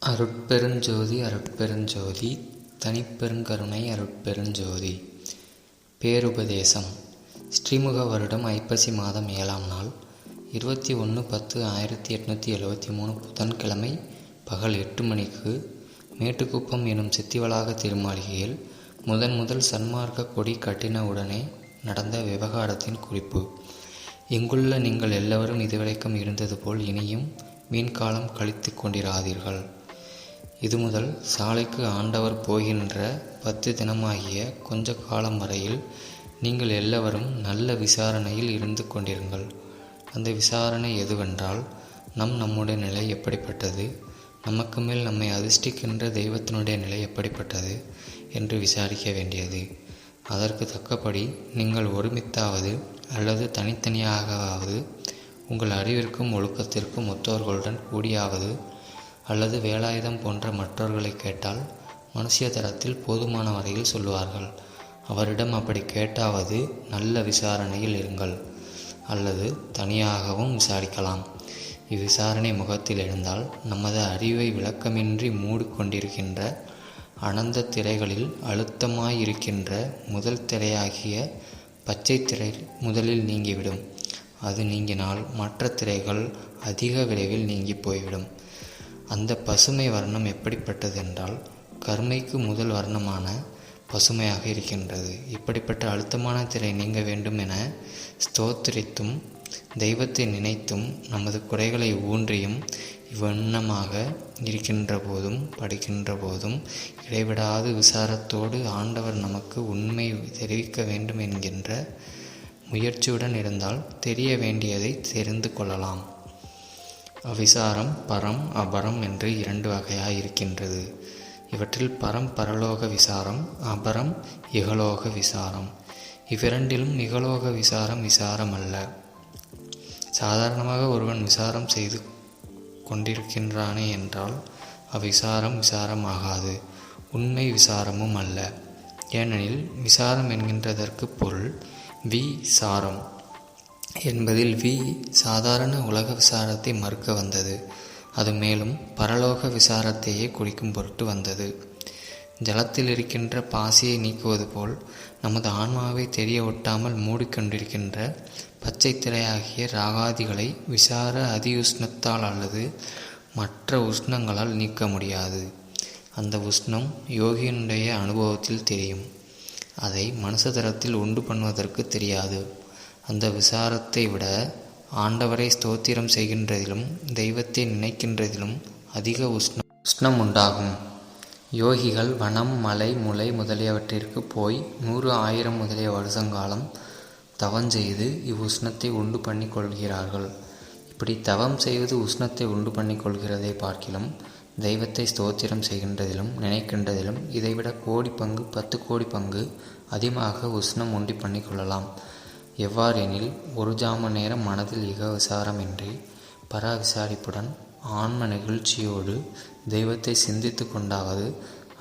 அருட்பெருஞ்சோதி அருட்பெருஞ்சோதி தனிப்பெருங்கருணை அருட்பெருஞ்சோதி. பேருபதேசம். ஸ்ரீமுக வருடம் ஐப்பசி மாதம் 7ஆம் நாள் 21/10/1873 புதன்கிழமை பகல் 8 மணிக்கு மேட்டுக்குப்பம் எனும் சித்திவளாக திருமாளிகையில் முதல் சன்மார்க்க கொடி கட்டின உடனே நடந்த விவகாரத்தின் குறிப்பு. இங்குள்ள நீங்கள் எல்லோரும் இதுவரைக்கும் இருந்தது போல் இனியும் வீண்காலம் கழித்து கொண்டிராதீர்கள். இது முதல் சாலைக்கு ஆண்டவர் போகின்ற 10 தினமாகிய கொஞ்ச காலம் வரையில் நீங்கள் எல்லோரும் நல்ல விசாரணையில் இருந்து கொண்டிருங்கள். அந்த விசாரணை எதுவென்றால், நம்முடைய நிலை எப்படிப்பட்டது, நமக்கு மேல் நம்மை அதிர்ஷ்டிக்கின்ற தெய்வத்தினுடைய நிலை எப்படிப்பட்டது என்று விசாரிக்க வேண்டியது. அதற்கு தக்கபடி நீங்கள் ஒருமித்தாவது அல்லது தனித்தனியாகவாவது உங்கள் அறிவிற்கும் ஒழுக்கத்திற்கும் ஒத்தவர்களுடன் கூடியாவது அல்லது வேலாயுதம் போன்ற மற்றவர்களை கேட்டால் மனுஷிய தரத்தில் போதுமான வரையில் சொல்லுவார்கள். அவரிடம் அப்படி கேட்டாவது நல்ல விசாரணையில் இருங்கள், அல்லது தனியாகவும் விசாரிக்கலாம். இவ்விசாரணை முகத்தில் எழுந்தால் நமது அறிவை விளக்கமின்றி மூடிக்கொண்டிருக்கின்ற அனந்த திரைகளில் அழுத்தமாயிருக்கின்ற முதல் திரையாகிய பச்சை திரை முதலில் நீங்கிவிடும். அது நீங்கினால் மற்ற திரைகள் அதிக விரைவில் நீங்கி போய்விடும். அந்த பசுமை வர்ணம் எப்படிப்பட்டது என்றால், கருமைக்கு முதல் வர்ணமான பசுமையாக இருக்கின்றது. இப்படிப்பட்ட அழுத்தமான திரை நீங்க வேண்டும் என ஸ்தோத்திரித்தும் தெய்வத்தை நினைத்தும் நமது குறைகளை ஊன்றியும் இவ்வண்ணமாக இருக்கின்ற போதும் படிக்கின்ற போதும் இடைவிடாது விசாரத்தோடு ஆண்டவர் நமக்கு உண்மை தெரிவிக்க வேண்டும் என்கின்ற முயற்சியுடன் இருந்தால் தெரிய வேண்டியதை தெரிந்து கொள்ளலாம். அவிசாரம் பரம் அபரம் என்று 2 வகையாய் இருக்கின்றது. இவற்றில் பரம் பரலோக விசாரம், அபரம் இகலோக விசாரம். இவ்விரண்டிலும் இகலோக விசாரம் விசாரம் அல்ல. சாதாரணமாக ஒருவன் விசாரம் செய்து கொண்டிருக்கின்றானே என்றால் அவ்விசாரம் விசாரமாகாது, உண்மை விசாரமும் அல்ல. ஏனெனில் விசாரம் என்கின்றதற்கு பொருள் விசாரம் என்பதில் சாதாரண உலக விசாரத்தை மறுக்க வந்தது. அது மேலும் பரலோக விசாரத்தையே குறிக்கும் பொருட்டு வந்தது. ஜலத்தில் இருக்கின்ற பாசியை நீக்குவது போல் நமது ஆன்மாவை தெரிய ஒட்டாமல் மூடிக்கொண்டிருக்கின்ற பச்சை திரையாகிய ராகாதிகளை விசார அதியுஷ்ணத்தால் அல்லது மற்ற உஷ்ணங்களால் நீக்க முடியாது. அந்த உஷ்ணம் யோகியினுடைய அனுபவத்தில் தெரியும். அதை மனுஷதரத்தில் உண்டு பண்ணுவதற்கு தெரியாது. அந்த விசாரத்தை விட ஆண்டவரை ஸ்தோத்திரம் செய்கின்றதிலும் தெய்வத்தை நினைக்கின்றதிலும் அதிக உஷ்ணம் உண்டாகும். யோகிகள் வனம் மலை முளை முதலியவற்றிற்கு போய் 100, 1000 முதலிய வருஷங்காலம் தவம் செய்து இவ்வுஷ்ணத்தை உண்டு பண்ணி கொள்கிறார்கள். இப்படி தவம் செய்வது உஷ்ணத்தை உண்டு பண்ணி கொள்கிறதை பார்க்கிலும் தெய்வத்தை ஸ்தோத்திரம் செய்கின்றதிலும் நினைக்கின்றதிலும் இதைவிட கோடி பங்கு 10 கோடி பங்கு அதிகமாக உஷ்ணம் உண்டு பண்ணி கொள்ளலாம். எவ்வாறெனில் ஒரு ஜாம நேரம் மனதில் இக விசாரமின்றி பரா விசாரிப்புடன் ஆன்ம நெகிழ்ச்சியோடு தெய்வத்தை சிந்தித்து கொண்டாவது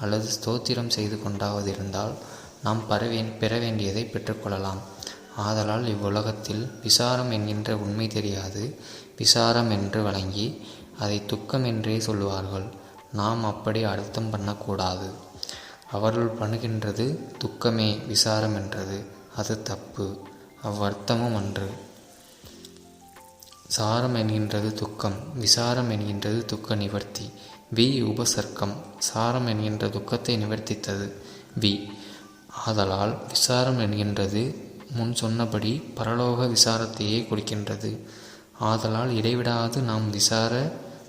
அல்லது ஸ்தோத்திரம் செய்து கொண்டாவது இருந்தால் நாம் பெற வேண்டியதை பெற்றுக்கொள்ளலாம். ஆதலால் இவ்வுலகத்தில் விசாரம் என்கின்ற உண்மை தெரியாது, விசாரம் என்று வழங்கி அதை துக்கம் என்றே சொல்லுவார்கள். நாம் அப்படி அர்த்தம் பண்ணக்கூடாது. அவர்கள் பண்ணுகின்றது துக்கமே விசாரம் என்றது. அது தப்பு. அவ்வர்த்தமும் அன்று. சாரம் என்கின்றது துக்கம், விசாரம் என்கின்றது துக்க நிவர்த்தி. உபசர்க்கம். சாரம் என்கின்ற துக்கத்தை நிவர்த்தித்தது ஆதலால் விசாரம் என்கின்றது முன் சொன்னபடி பரலோக விசாரத்தையே கொடுக்கின்றது. ஆதலால் இடைவிடாது நாம் விசார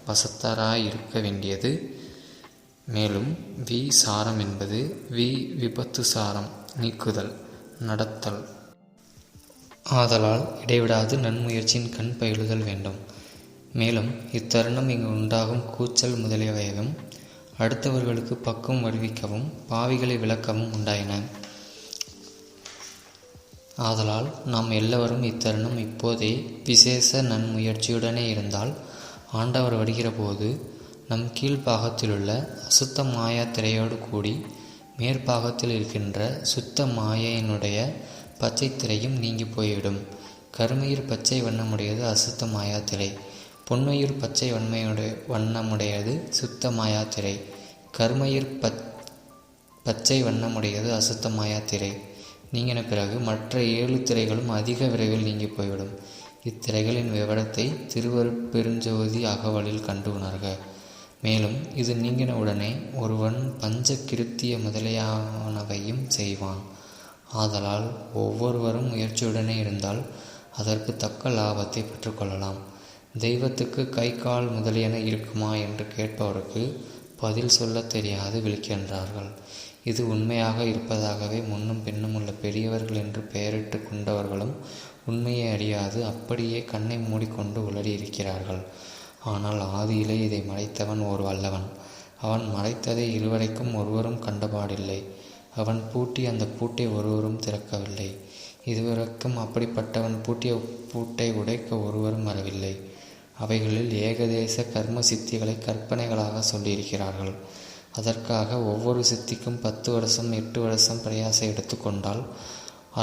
வசத்தராய் இருக்க வேண்டியது. மேலும் சாரம் என்பது விபத்து சாரம், நீக்குதல், நடத்தல். ஆதலால் இடைவிடாது நன்முயற்சியின் கண் பயிலுதல் வேண்டும். மேலும் இத்தருணம் இங்கு உண்டாகும் கூச்சல் முதலியவையும் அடுத்தவர்களுக்கு பக்கம் வருவிக்கவும் பாவிகளை விளக்கவும் உண்டாயின. ஆதலால் நாம் எல்லோரும் இத்தருணம் இப்போதே விசேஷ நன்முயற்சியுடனே இருந்தால் ஆண்டவர் வருகிற போது நம் கீழ்ப்பாகத்திலுள்ள அசுத்த மாயா திரையோடு கூடி மேற்பாகத்தில் இருக்கின்ற சுத்த மாயையினுடைய பச்சை திரையும் நீங்கி போய்விடும். கருமையில் பச்சை வண்ணமுடையது அசுத்த மாயா திரை. பொன்மயிர் பச்சை வண்ணமுடையது சுத்த மாயாத்திரை. கருமயிர் பச்சை வண்ணமுடையது அசுத்த மாயாத்திரை. நீங்கின பிறகு மற்ற 7 திரைகளும் அதிக விரைவில் நீங்கி போய்விடும். இத்திரைகளின் விவரத்தை திருவருட்பெருஞ்சோதி அகவலில் கண்டு உணர்க. மேலும் இது நீங்கினவுடனே ஒருவன் பஞ்ச கிருத்திய முதலியானவையும் செய்வான். ஆதலால் ஒவ்வொருவரும் முயற்சியுடனே இருந்தால் அதற்கு தக்க லாபத்தை பெற்றுக்கொள்ளலாம். தெய்வத்துக்கு கை கால் முதலியன இருக்குமா என்று கேட்பவருக்கு பதில் சொல்ல தெரியாது விழிக்கின்றார்கள். இது உண்மையாக இருப்பதாகவே முன்னும் பின்னும் உள்ள பெரியவர்கள் என்று பெயரிட்டு கொண்டவர்களும் உண்மையை அறியாது அப்படியே கண்ணை மூடிக்கொண்டு உளறி இருக்கிறார்கள். ஆனால் ஆதியிலே இதை மறைத்தவன் ஓர் வல்லவன். அவன் மறைத்ததை இதுவரைக்கும் ஒருவரும் கண்டபாடில்லை. அவன் பூட்டி அந்த பூட்டை ஒருவரும் திறக்கவில்லை. இதுவரைக்கும் அப்படிப்பட்டவன் பூட்டிய பூட்டை உடைக்க ஒருவரும் வரவில்லை. அவைகளில் ஏகதேச கர்ம சித்திகளை கற்பனைகளாக சொல்லியிருக்கிறார்கள். அதற்காக ஒவ்வொரு சித்திக்கும் 10 வருஷம் 8 வருஷம் பிரயாசம் எடுத்துக்கொண்டால்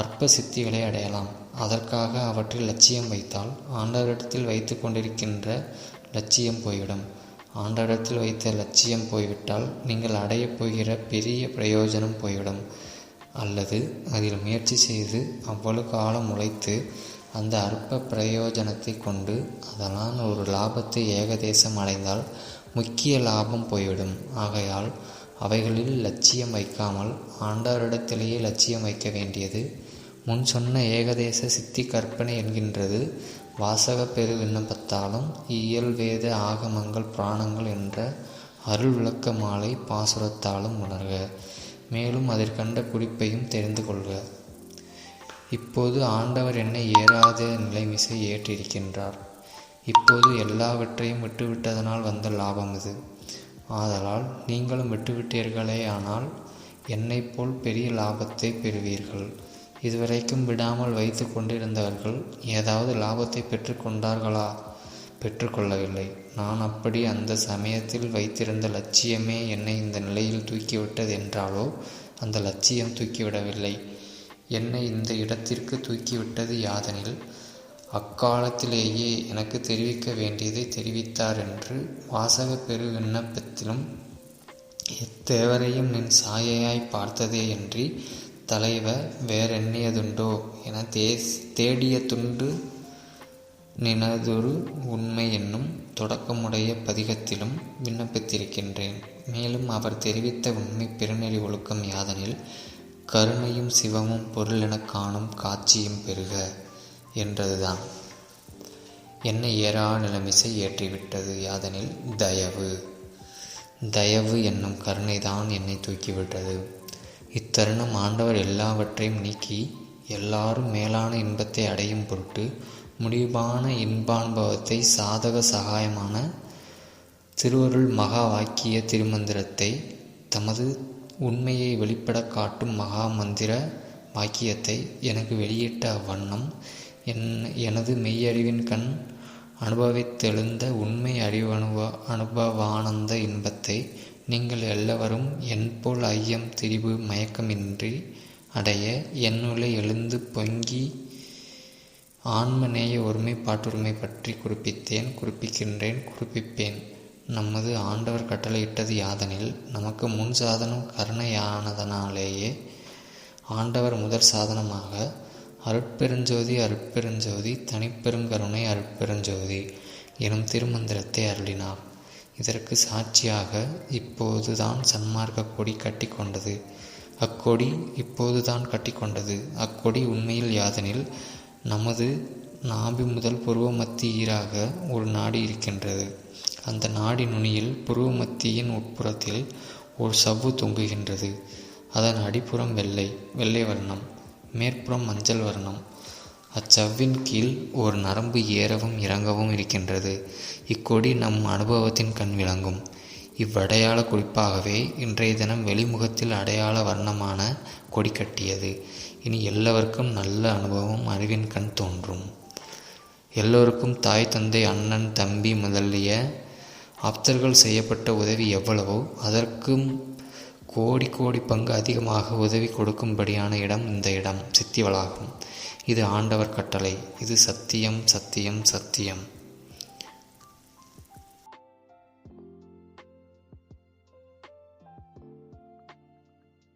அற்ப சித்திகளை அடையலாம். அதற்காக அவற்றில் லட்சியம் வைத்தால் ஆண்டவரிடத்தில் வைத்து கொண்டிருக்கின்ற லட்சியம் போய்விடும். ஆண்டவரிடத்தில் வைத்த லட்சியம் போய்விட்டால் நீங்கள் அடையப் போகிற பெரிய பிரயோஜனம் போய்விடும். அல்லது அதில் முயற்சி செய்து அவ்வளவு காலம் உழைத்து அந்த அற்ப பிரயோஜனத்தை கொண்டு அதனால் ஒரு லாபத்தை ஏகதேசம் அடைந்தால் முக்கிய லாபம் போய்விடும். ஆகையால் அவைகளில் லட்சியம் வைக்காமல் ஆண்டவரிடத்திலேயே லட்சியம் வைக்க வேண்டியது. முன் சொன்ன ஏகதேச சித்தி கற்பனை என்கின்றது வாசக பெரு விண்ணப்பத்தாலும் இயல் வேத ஆகமங்கள் புராணங்கள் என்ற அருள் விளக்க மாலை பாசுரத்தாலும் உணர்க. மேலும் அதற்கண்ட குறிப்பையும் தெரிந்து கொள்க. இப்போது ஆண்டவர் என்னை ஏறாத நிலைமிசை ஏற்றிருக்கின்றார். இப்போது எல்லாவற்றையும் விட்டுவிட்டதனால் வந்த லாபம் இது. ஆதலால் நீங்களும் விட்டுவிட்டீர்களே ஆனால் என்னை போல் பெரிய லாபத்தை பெறுவீர்கள். இதுவரைக்கும் விடாமல் வைத்து கொண்டிருந்தவர்கள் ஏதாவது லாபத்தை பெற்றுக்கொண்டார்களா? பெற்றுக்கொள்ளவில்லை. நான் அப்படி அந்த சமயத்தில் வைத்திருந்த லட்சியமே என்னை இந்த நிலையில் தூக்கிவிட்டது என்றாலோ அந்த லட்சியம் தூக்கிவிடவில்லை. என்னை இந்த இடத்திற்கு தூக்கிவிட்டது யாதெனில் அக்காலத்திலேயே எனக்கு தெரிவிக்க வேண்டியதை தெரிவித்தார் என்று வாசக பெரு விண்ணப்பத்திலும் எத்தேவரையும் நின் சாயையாய் பார்த்ததே அன்றி தலைவ வேறெண்ணியதுண்டோ என தேடிய துண்டு நினதொரு உண்மை என்னும் தொடக்கமுடைய பதிகத்திலும் விண்ணப்பித்திருக்கின்றேன். மேலும் அவர் தெரிவித்த உண்மை பெருநெறி ஒழுக்கம் யாதெனில் கருணையும் சிவமும் பொருள் எனக் காணும் காட்சியும் பெறுக என்றதுதான். என்னை ஏறா நிலைமிசை ஏற்றிவிட்டது யாதெனில் தயவு என்னும் கருணைதான் என்னை தூக்கிவிட்டது. இத்தருணம் ஆண்டவர் எல்லாவற்றையும் நீக்கி எல்லாரும் மேலான இன்பத்தை அடையும் பொருட்டு முடிவான இன்பான்பவத்தை சாதக சகாயமான திருவருள் மகா வாக்கிய திருமந்திரத்தை தமது உண்மையை வெளிப்பட காட்டும் மகா மந்திர வாக்கியத்தை எனக்கு வெளியிட்ட அவ்வண்ணம் எனது மெய்யறிவின் கண் அனுபவித்தெழுந்த உண்மை அனுபவானந்த இன்பத்தை நீங்கள் எல்லாவரும் என்போல் ஐயம் திரிபு மயக்கமின்றி அடைய என்னுள்ளே எழுந்து பொங்கி ஆன்மநேய ஒருமைப்பாட்டுரிமை பற்றி குறிப்பிப்பேன். நமது ஆண்டவர் கட்டளையிட்டது யாதெனில் நமக்கு முன் சாதனம் கருணையானதனாலேயே ஆண்டவர் முதற் சாதனமாக அருட்பெருஞ்சோதி தனிப்பெருங்கருணை அருட்பெருஞ்சோதி எனும் திருமந்திரத்தை அருளினார். இதற்கு சாட்சியாக இப்போதுதான் சன்மார்க்க கொடி கட்டி கொண்டது. அக்கொடி உண்மையில் யாதெனில் நமது நாபி முதல் புருவ மத்தி ஈராக ஒரு நாடி இருக்கின்றது. அந்த நாடி நுனியில் புருவ மத்தியின் உட்புறத்தில் ஒரு சவ்வு தொங்குகின்றது. அதன் அடிப்புறம் வெள்ளை வர்ணம், மேற்புறம் மஞ்சள் வர்ணம். அச்சவ்வின் கீழ் ஒரு நரம்பு ஏறவும் இறங்கவும் இருக்கின்றது. இக்கொடி நம் அனுபவத்தின் கண் விளங்கும். இவ்வடையாள குறிப்பாகவே இன்றைய தினம் வெளிமுகத்தில் அடையாள வர்ணமான கொடி கட்டியது. இனி எல்லாருக்கும் நல்ல அனுபவம் அறிவின் கண் தோன்றும். எல்லோருக்கும் தாய் தந்தை அண்ணன் தம்பி முதலிய ஆப்தர்கள் செய்யப்பட்ட உதவி எவ்வளவோ அதற்கும் கோடி பங்கு அதிகமாக உதவி கொடுக்கும்படியான இடம் இந்த இடம் சித்திவளாகும். இது ஆண்டவர் கட்டளை. இது சத்தியம்.